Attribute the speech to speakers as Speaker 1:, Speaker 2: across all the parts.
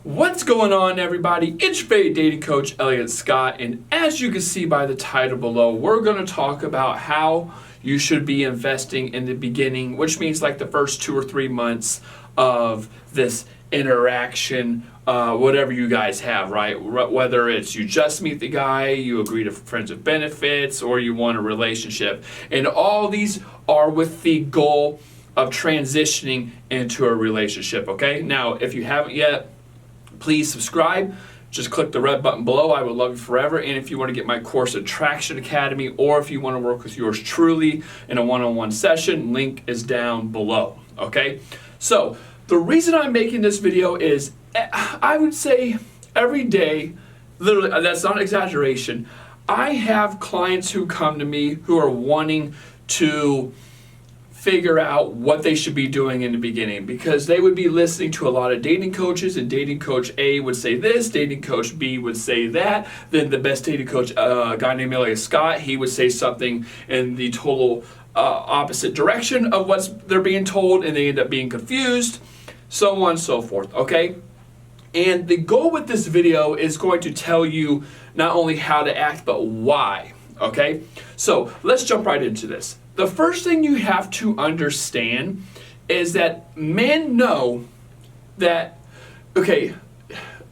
Speaker 1: What's going on, everybody? It's your favorite dating coach, Elliott Scott, and as you can see by the title below, we're going to talk about how you should be investing in the beginning, which means like the first 2 or 3 months of this interaction, whatever you guys have, right? Whether it's you just meet the guy, you agree to friends with benefits, or you want a relationship. And all these are with the goal of transitioning into a relationship, okay? Now, if you haven't yet, please subscribe. Just click the red button below. I would love you forever. And if you want to get my course, Attraction Academy, or if you want to work with yours truly in a one-on-one session, link is down below, okay? So the reason I'm making this video is, I would say every day, literally, that's not an exaggeration, I have clients who come to me who are wanting to figure out what they should be doing in the beginning, because they would be listening to a lot of dating coaches, and dating coach A would say this, dating coach B would say that, then the best dating coach, a guy named Elliott Scott, he would say something in the total opposite direction of what they're being told, and they end up being confused, so on and so forth, okay? And the goal with this video is going to tell you not only how to act, but why, okay? So let's jump right into this. The first thing you have to understand is that men know that, okay,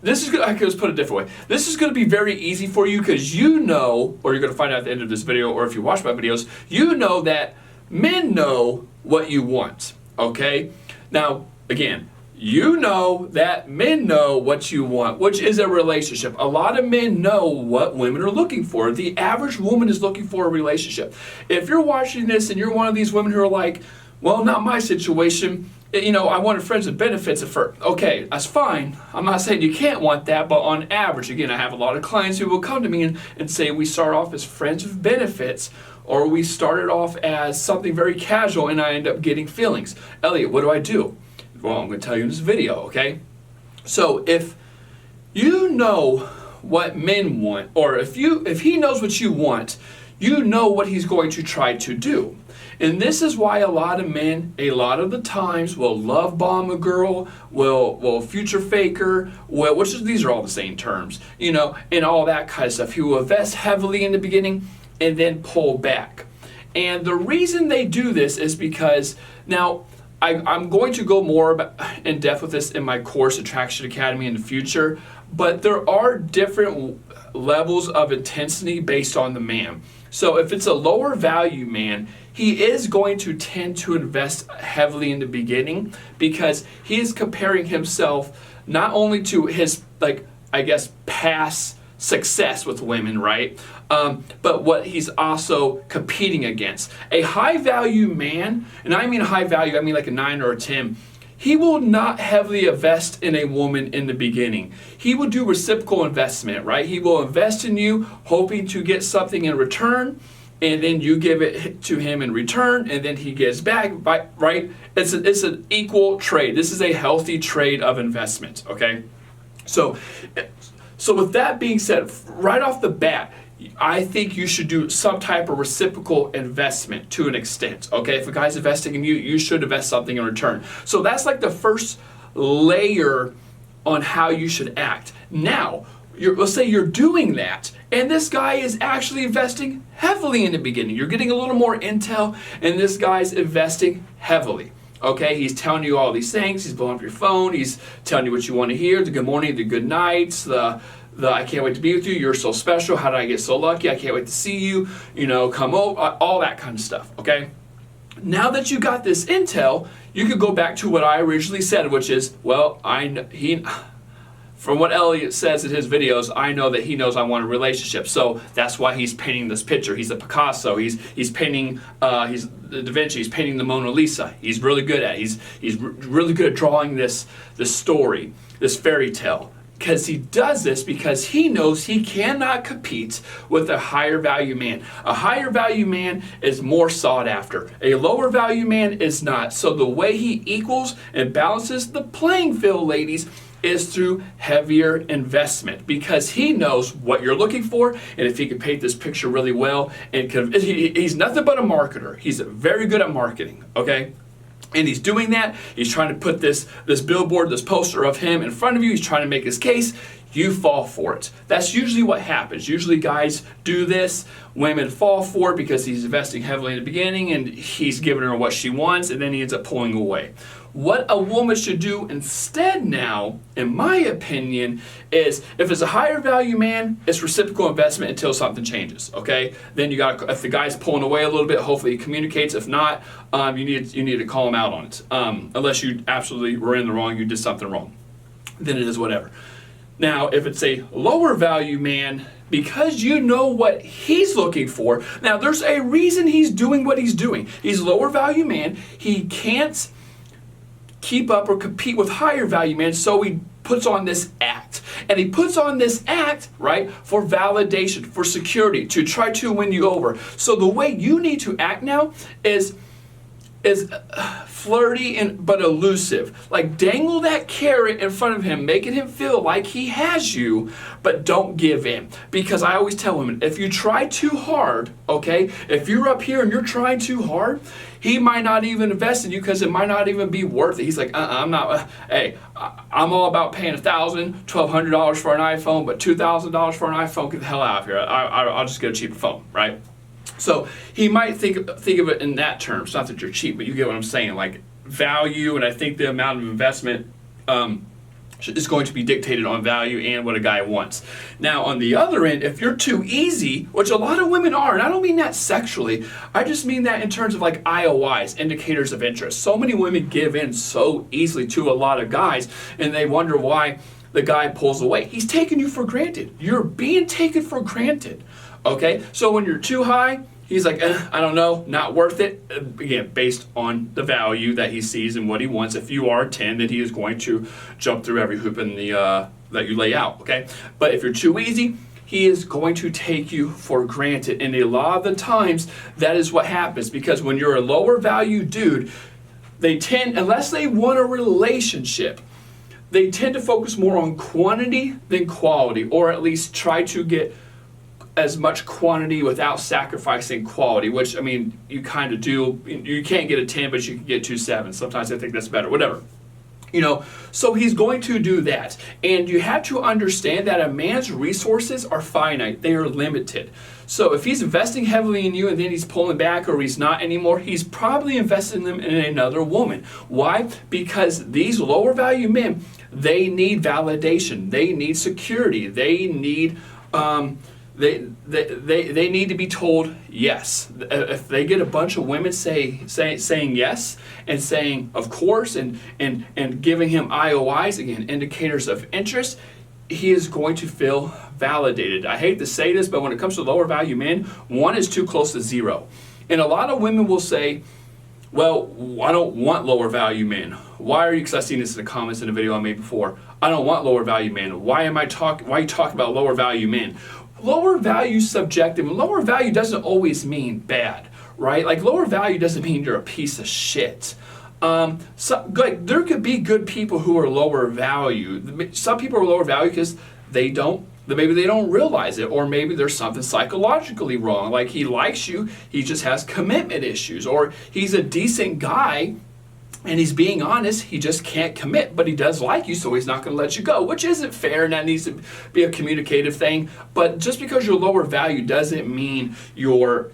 Speaker 1: this is good. I could just put it a different way. This is going to be very easy for you because you know, or you're going to find out at the end of this video, or if you watch my videos, you know that men know what you want, okay? Now, again, you know that men know what you want, which is a relationship. A lot of men know what women are looking for. The average woman is looking for a relationship. If you're watching this and you're one of these women who are like, well, not my situation, you know, I wanted friends with benefits at first. Okay, that's fine. I'm not saying you can't want that, but on average, again, I have a lot of clients who will come to me and say we start off as friends with benefits, or we started off as something very casual and I end up getting feelings. Elliott, what do I do? Well, I'm going to tell you in this video, okay? So if you know what men want, or if he knows what you want, you know what he's going to try to do. And this is why a lot of men, a lot of the times, will love bomb a girl, will future fake her, these are all the same terms, you know, and all that kind of stuff. He will invest heavily in the beginning and then pull back. And the reason they do this is because, now, I'm going to go more in depth with this in my course, Attraction Academy, in the future, but there are different levels of intensity based on the man. So if it's a lower value man, he is going to tend to invest heavily in the beginning because he is comparing himself not only to his, like, I guess, past success with women, right? But what he's also competing against. A high value man, and I mean high value, I mean like a 9 or a 10, he will not heavily invest in a woman in the beginning. He will do reciprocal investment, right? He will invest in you, hoping to get something in return, and then you give it to him in return, and then he gets back, right? It's an equal trade. This is a healthy trade of investment, okay? So with that being said, right off the bat, I think you should do some type of reciprocal investment to an extent, okay? If a guy's investing in you, you should invest something in return. So that's like the first layer on how you should act. Now, let's say you're doing that, and this guy is actually investing heavily in the beginning. You're getting a little more intel, and this guy's investing heavily. Okay, he's telling you all these things, he's blowing up your phone, he's telling you what you want to hear, the good morning, the good nights, the I can't wait to be with you, you're so special, how did I get so lucky, I can't wait to see you, you know, come over, all that kind of stuff, okay? Now that you got this intel, you could go back to what I originally said, which is, well, from what Elliott says in his videos, I know that he knows I want a relationship. So that's why he's painting this picture. He's a Picasso. He's painting. He's Da Vinci. He's painting the Mona Lisa. He's really good at it. He's really good at drawing this story, this fairy tale. Because he does this because he knows he cannot compete with a higher value man. A higher value man is more sought after. A lower value man is not. So the way he equals and balances the playing field, ladies, is through heavier investment because he knows what you're looking for, and if he can paint this picture really well, and he's nothing but a marketer. He's very good at marketing, okay? And he's doing that. He's trying to put this billboard, this poster of him in front of you. He's trying to make his case. You fall for it. That's usually what happens. Usually guys do this. Women fall for it because he's investing heavily in the beginning and he's giving her what she wants, and then he ends up pulling away. What a woman should do instead now, in my opinion, is if it's a higher value man, it's reciprocal investment until something changes, okay? Then you got, if the guy's pulling away a little bit, hopefully he communicates. If not, you need to call him out on it. Unless you absolutely were in the wrong, you did something wrong. Then it is whatever. Now, if it's a lower value man, because you know what he's looking for, now there's a reason he's doing what he's doing. He's a lower value man. He can't keep up or compete with higher value men, so he puts on this act. And he puts on this act, right, for validation, for security, to try to win you over. So the way you need to act now is flirty but elusive. Like, dangle that carrot in front of him, making him feel like he has you, but don't give in. Because I always tell women, if you try too hard, okay, if you're up here and you're trying too hard, he might not even invest in you because it might not even be worth it. He's like, I'm not, hey, I'm all about paying $1,000, $1,200 for an iPhone, but $2,000 for an iPhone, get the hell out of here. I'll just get a cheaper phone, right? So he might think of it in that terms. Not that you're cheap, but you get what I'm saying. Like value, and I think the amount of investment is going to be dictated on value and what a guy wants. Now, on the other end, if you're too easy, which a lot of women are, and I don't mean that sexually, I just mean that in terms of like IOIs, indicators of interest. So many women give in so easily to a lot of guys, and they wonder why the guy pulls away. He's taking you for granted. You're being taken for granted. Okay, so when you're too high, he's like, I don't know, not worth it. Again, based on the value that he sees and what he wants. If you are a 10, then he is going to jump through every hoop in the that you lay out. Okay, but if you're too easy, he is going to take you for granted. And a lot of the times, that is what happens, because when you're a lower value dude, they tend, unless they want a relationship, they tend to focus more on quantity than quality, or at least try to get as much quantity without sacrificing quality, which, I mean, you kind of do. You can't get a 10, but you can get 2 7s. Sometimes I think that's better, whatever. You know, so he's going to do that. And you have to understand that a man's resources are finite. They are limited. So if he's investing heavily in you and then he's pulling back or he's not anymore, he's probably investing them in another woman. Why? Because these lower value men, they need validation. They need security. They need They need to be told yes. If they get a bunch of women saying yes and saying of course and giving him IOIs, again, indicators of interest, he is going to feel validated. I hate to say this, but when it comes to lower value men, 1 is too close to 0. And a lot of women will say, well, I don't want lower value men. Why are you, because I've seen this in the comments in a video I made before, I don't want lower value men. Why are you talking about lower value men? Lower value is subjective. Lower value doesn't always mean bad, right? Like lower value doesn't mean you're a piece of shit. Like there could be good people who are lower value. Some people are lower value because maybe they don't realize it, or maybe there's something psychologically wrong. Like he likes you, he just has commitment issues, or he's a decent guy and he's being honest, he just can't commit, but he does like you, so he's not going to let you go, which isn't fair, and that needs to be a communicative thing. But just because you're lower value doesn't mean you're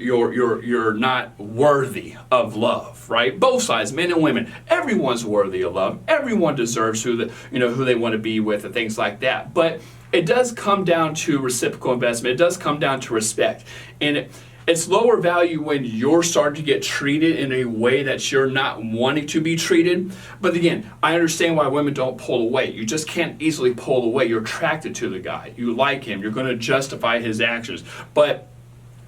Speaker 1: not worthy of love, right? Both sides, men and women, everyone's worthy of love. Everyone deserves who they want to be with and things like that. But it does come down to reciprocal investment. It does come down to respect, and it's lower value when you're starting to get treated in a way that you're not wanting to be treated. But again, I understand why women don't pull away. You just can't easily pull away. You're attracted to the guy. You like him. You're going to justify his actions. But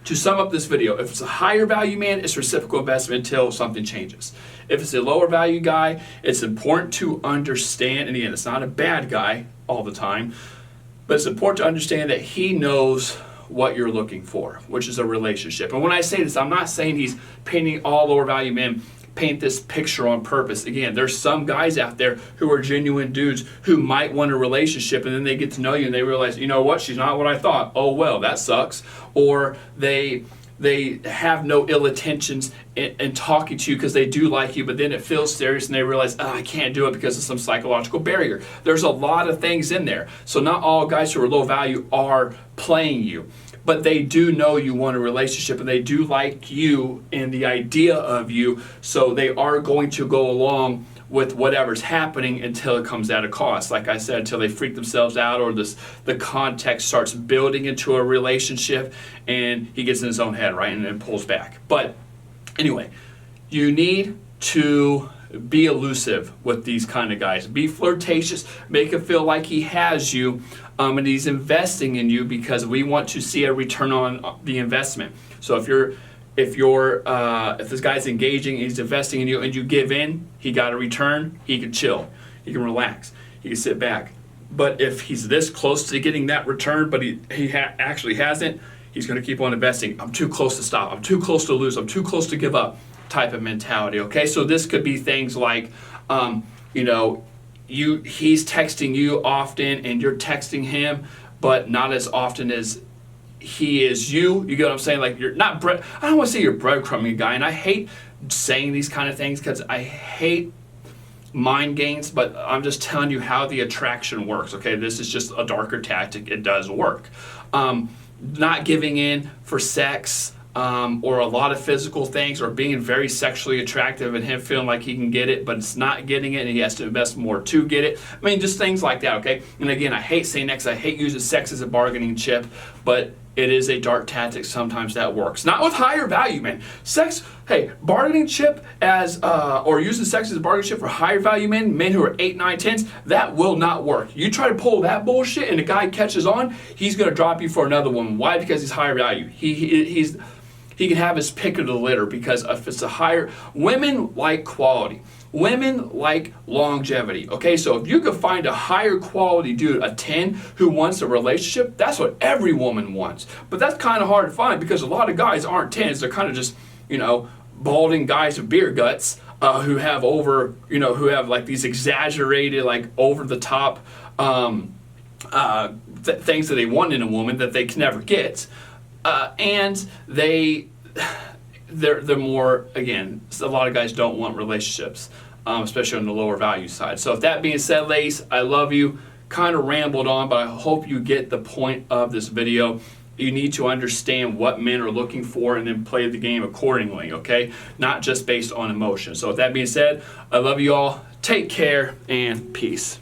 Speaker 1: to sum up this video, if it's a higher value man, it's reciprocal investment until something changes. If it's a lower value guy, it's important to understand, and again, it's not a bad guy all the time, but it's important to understand that he knows what you're looking for, which is a relationship. And when I say this, I'm not saying he's painting all lower value men paint this picture on purpose. Again, there's some guys out there who are genuine dudes who might want a relationship, and then they get to know you and they realize, you know what, she's not what I thought. Oh well, that sucks. Or they they have no ill intentions in talking to you because they do like you, but then it feels serious and they realize, oh, I can't do it because of some psychological barrier. There's a lot of things in there. So not all guys who are low value are playing you, but they do know you want a relationship and they do like you and the idea of you, so they are going to go along with whatever's happening until it comes at a cost. Like I said, until they freak themselves out or the context starts building into a relationship and he gets in his own head, right, and then pulls back. But anyway, you need to be elusive with these kind of guys. Be flirtatious, make him feel like he has you, and he's investing in you because we want to see a return on the investment. So if this guy's engaging, he's investing in you, and you give in, he got a return, he can chill, he can relax, he can sit back. But if he's this close to getting that return, but he actually hasn't, he's going to keep on investing. I'm too close to stop. I'm too close to lose. I'm too close to give up type of mentality. Okay, so this could be things like, he's texting you often and you're texting him, but not as often as he is you. You get what I'm saying? Like, you're not I don't want to say you're breadcrumbing guy, and I hate saying these kind of things because I hate mind games, but I'm just telling you how the attraction works. Okay, this is just a darker tactic. It does work. Not giving in for sex, or a lot of physical things, or being very sexually attractive and him feeling like he can get it, but it's not getting it and he has to invest more to get it. I mean, just things like that, okay? And again, I hate saying that because I hate using sex as a bargaining chip, but it is a dark tactic. Sometimes that works. Not with higher value, man. Bargaining chip or using sex as a bargaining chip for higher value men who are 8, 9, 10s, that will not work. You try to pull that bullshit and the guy catches on, he's going to drop you for another woman. Why? Because he's higher value. He can have his pick of the litter because if it's a higher, women like quality. Women like longevity, okay? So if you could find a higher quality dude, a 10, who wants a relationship, that's what every woman wants. But that's kind of hard to find because a lot of guys aren't 10s. They're kind of just, balding guys with beer guts who have like these exaggerated, like over the top things that they want in a woman that they can never get. And they're more, again, a lot of guys don't want relationships, especially on the lower value side. So if that being said, ladies, I love you. Kind of rambled on, but I hope you get the point of this video. You need to understand what men are looking for and then play the game accordingly, okay? Not just based on emotion. So with that being said, I love you all. Take care and peace.